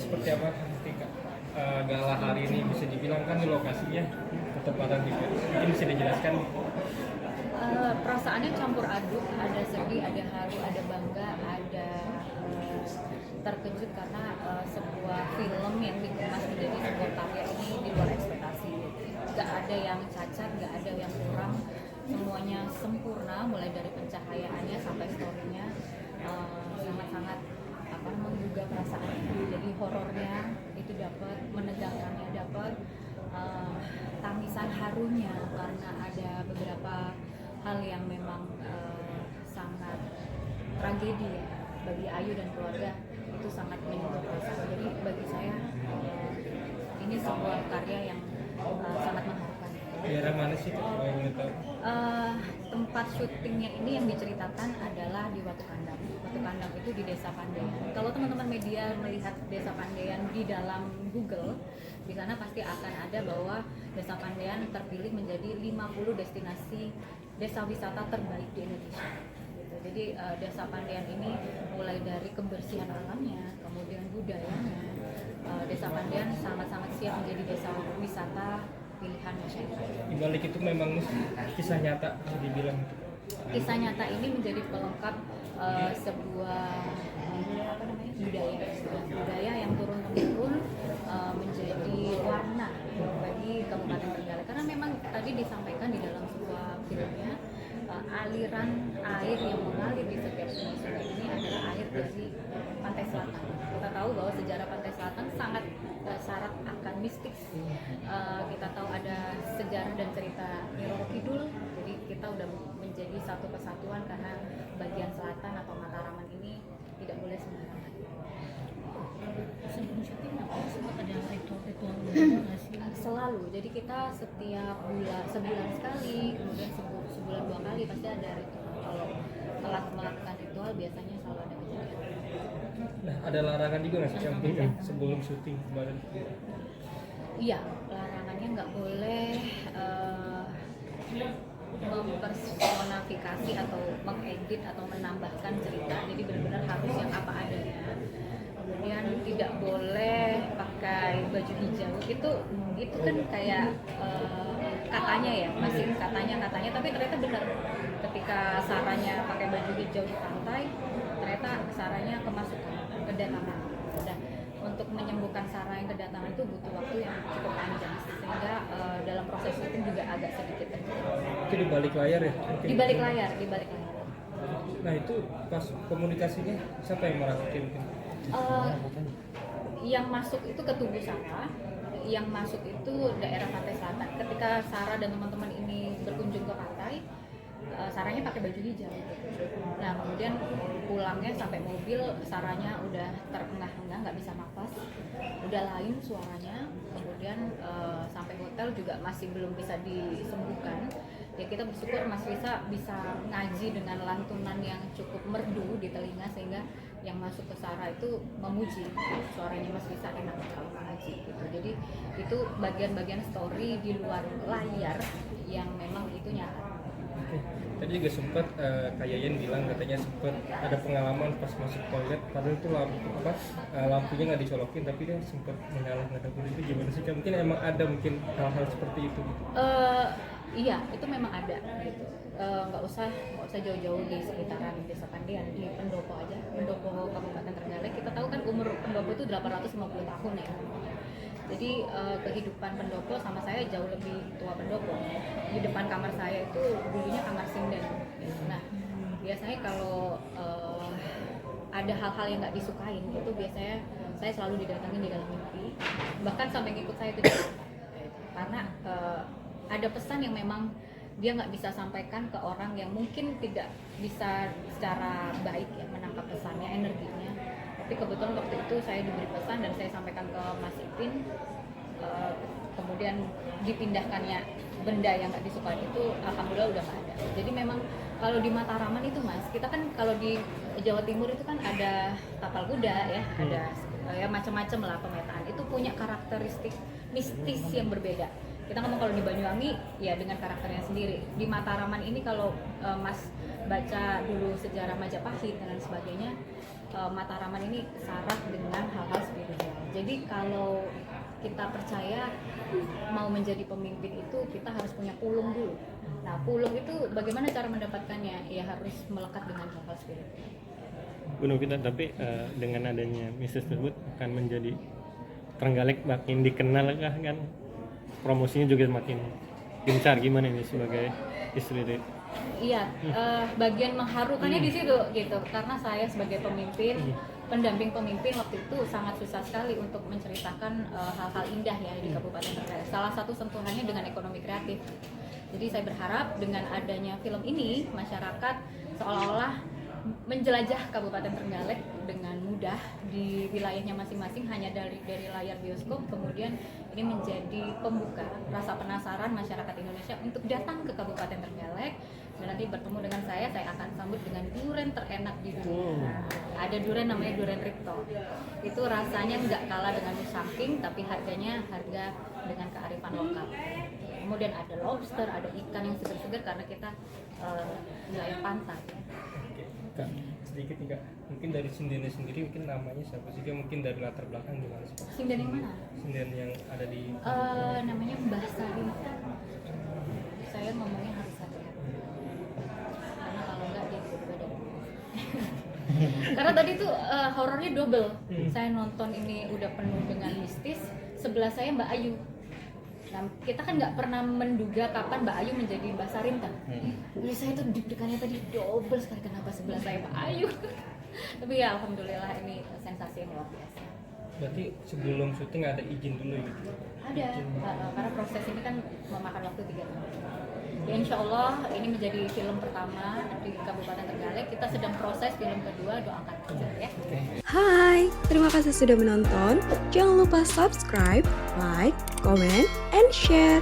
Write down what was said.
seperti apa ketika gala hari ini bisa dibilang kan di lokasinya ketepatan juga. Mungkin bisa dijelaskan. Perasaannya campur aduk, ada sedih, ada haru, ada bangga, ada terkejut karena sebuah film yang dikemas menjadi sebuah karya ini di luar ekspektasi. Gak ada yang cacat, gak ada yang kurang, semuanya sempurna, mulai dari pencahayaannya sampai story-nya sangat-sangat menggugah perasaan. Jadi horornya itu dapat, menegangkannya dapat, tangisan harunya karena ada beberapa hal yang memang sangat tragedi ya bagi Ayu dan keluarga, itu sangat menyentuh perasaan. Jadi bagi saya ini sebuah karya yang sangat mengharukan. Daerah mana sih kalau yang tahu? Tempat syutingnya ini yang diceritakan adalah di Watu Kandang. Watu Kandang itu di Desa Pandean. Kalau teman-teman media melihat Desa Pandean di dalam Google, di sana pasti akan ada bahwa Desa Pandean terpilih menjadi 50 destinasi desa wisata terbaik di Indonesia. Gitu. Jadi Desa Pandean ini mulai dari kebersihan alamnya, kemudian budayanya, Desa Pandean sangat-sangat siap menjadi desa wisata pilihan masyarakat. Di balik itu memang kisah nyata bisa dibilang. Kisah nyata ini menjadi pelengkap sebuah budaya yang turun-temurun menjadi warna bagi Kabupaten Trenggalek. Karena memang tadi disampaikan di dalam sebuah filmnya, aliran air yang mengalir di setiap sungai ini adalah air dari pantai selatan. Kita tahu bahwa sejarah pantai selatan sangat syarat akan mistik. Kita tahu ada sejarah dan cerita Nyi Roro Kidul. Jadi kita udah menjadi satu kesatuan karena bagian selatan atau Mataraman ini tidak boleh sembarangan. Sebelum syuting sempat ada ritual Selalu, jadi kita setiap sebulan sekali, kemudian sebulan 2 kali pasti ada ritual. Kalau telat melakukan ritual biasanya selalu ada kejadian. Nah, ada larangan juga nggak sih camping sebelum syuting kemarin? Iya, larangannya nggak boleh mempersonifikasi atau mengedit atau menambahkan cerita. Jadi benar-benar harus yang apa adanya. Kemudian tidak boleh pakai baju hijau. Itu kan kayak katanya ya, masih katanya, tapi ternyata benar. Ketika Saranya pakai baju hijau di pantai, ternyata Saranya kemasukan, kedatangan. Dan untuk menyembuhkan Sarah yang kedatangan itu butuh waktu yang cukup panjang, sehingga dalam proses syuting juga agak sedikit Itu di balik layar ya? Mungkin. di balik layar. Nah, itu pas komunikasinya siapa yang merasakan mungkin? Yang masuk itu ke tubuh Sarah, yang masuk itu daerah pantai selatan. Ketika Sarah dan teman-teman ini berkunjung ke pantai, Saranya pakai baju hijau. Nah, kemudian pulangnya sampai mobil, Saranya udah terengah-engah, nggak bisa nafas, udah lain suaranya. Kemudian sampai hotel juga masih belum bisa disembuhkan. Ya kita bersyukur Mas Risa bisa ngaji dengan lantunan yang cukup merdu di telinga, sehingga yang masuk ke Sarah itu memuji suaranya Mas Risa enak kalau ngaji gitu. Jadi itu bagian-bagian story di luar layar yang memang itu nyata. Oke. Tadi juga sempat kayak Yen bilang katanya sempat ada pengalaman pas masuk toilet, padahal itu lampunya nggak dicolokin, tapi dia sempat menyala ngedapur. Itu gimana sih? Mungkin emang ada mungkin hal-hal seperti itu. Iya, itu memang ada gitu. Nggak usah jauh-jauh di sekitaran Desa Pandean, di Pendopo aja, Pendopo Kabupaten Trenggalek. Kita tahu kan umur Pendopo itu 850 tahun ya. Jadi kehidupan Pendopo sama saya jauh lebih tua Pendopo. Di depan kamar saya itu dulunya kamar sinden. Nah, biasanya kalau ada hal-hal yang nggak disukain itu biasanya saya selalu didatengin di dalam mimpi. Bahkan sampai ngikut saya ke jalan. Karena ada pesan yang memang dia nggak bisa sampaikan ke orang yang mungkin tidak bisa secara baik ya menangkap pesannya, energinya. Tapi kebetulan waktu itu saya diberi pesan dan saya sampaikan ke Mas Ipin, kemudian dipindahkannya benda yang nggak disukai itu alhamdulillah udah nggak ada. Jadi memang kalau di Mataraman itu Mas, kita kan kalau di Jawa Timur itu kan ada tapal kuda ya, ada ya macam-macam lah pemetaan. Itu punya karakteristik mistis yang berbeda. Kita ngomong kalau di Banyuwangi ya dengan karakternya sendiri. Di Mataraman ini kalau Mas baca dulu sejarah Majapahit dan lain sebagainya, Mataraman ini syarat dengan hal-hal spiritual. Jadi kalau kita percaya mau menjadi pemimpin itu kita harus punya pulung dulu. Nah, pulung itu bagaimana cara mendapatkannya? Ya harus melekat dengan hal-hal spiritual. Bu Novita, tapi dengan adanya misi tersebut akan menjadi Trenggalek makin dikenal kan, promosinya juga makin gencar. Gimana ini sebagai istri dari? Iya, bagian mengharukannya di situ gitu. Karena saya sebagai pemimpin, pendamping pemimpin waktu itu sangat susah sekali untuk menceritakan hal-hal indah ya di Kabupaten Trenggalek. Salah satu sentuhannya dengan ekonomi kreatif. Jadi saya berharap dengan adanya film ini masyarakat seolah-olah menjelajah Kabupaten Trenggalek dengan mudah di wilayahnya masing-masing hanya dari layar bioskop. Kemudian ini menjadi pembuka rasa penasaran masyarakat Indonesia untuk datang ke Kabupaten Trenggalek dan nanti bertemu dengan saya akan sambut dengan durian terenak di dunia. Ada durian namanya durian Ripto. Itu rasanya nggak kalah dengan Musangking, tapi harganya harga dengan kearifan lokal. Kemudian ada lobster, ada ikan yang segar-segar karena kita wilayah pantai. Kak, sedikit nih Kak, mungkin dari Sinden sendiri mungkin namanya siapa sih? Mungkin dari latar belakang gimana sih Kak? Sinden yang mana? Sinden yang ada di Namanya Mbah Sarita. Saya ngomongnya harus hati-hati karena kalau enggak dia tiba-tiba ada. Karena tadi tuh horornya double. Saya nonton ini udah penuh dengan mistis, sebelah saya Mbak Ayu. Nah, kita kan nggak pernah menduga kapan Mbak Ayu menjadi Mbak Sarinta. Jadi saya tuh deg-degannya tadi double sekali, kenapa sebelah saya Mbak Ayu. Tapi ya alhamdulillah ini sensasi yang luar biasa. Berarti sebelum syuting ada izin dulu gitu? Ada, karena proses ini kan memakan waktu 3 tahun. Ya, insya Allah ini menjadi film pertama di Kabupaten Trenggalek. Kita sedang proses film kedua, doakan aja ya. Hai, terima kasih sudah menonton. Jangan lupa subscribe, like, comment, and share.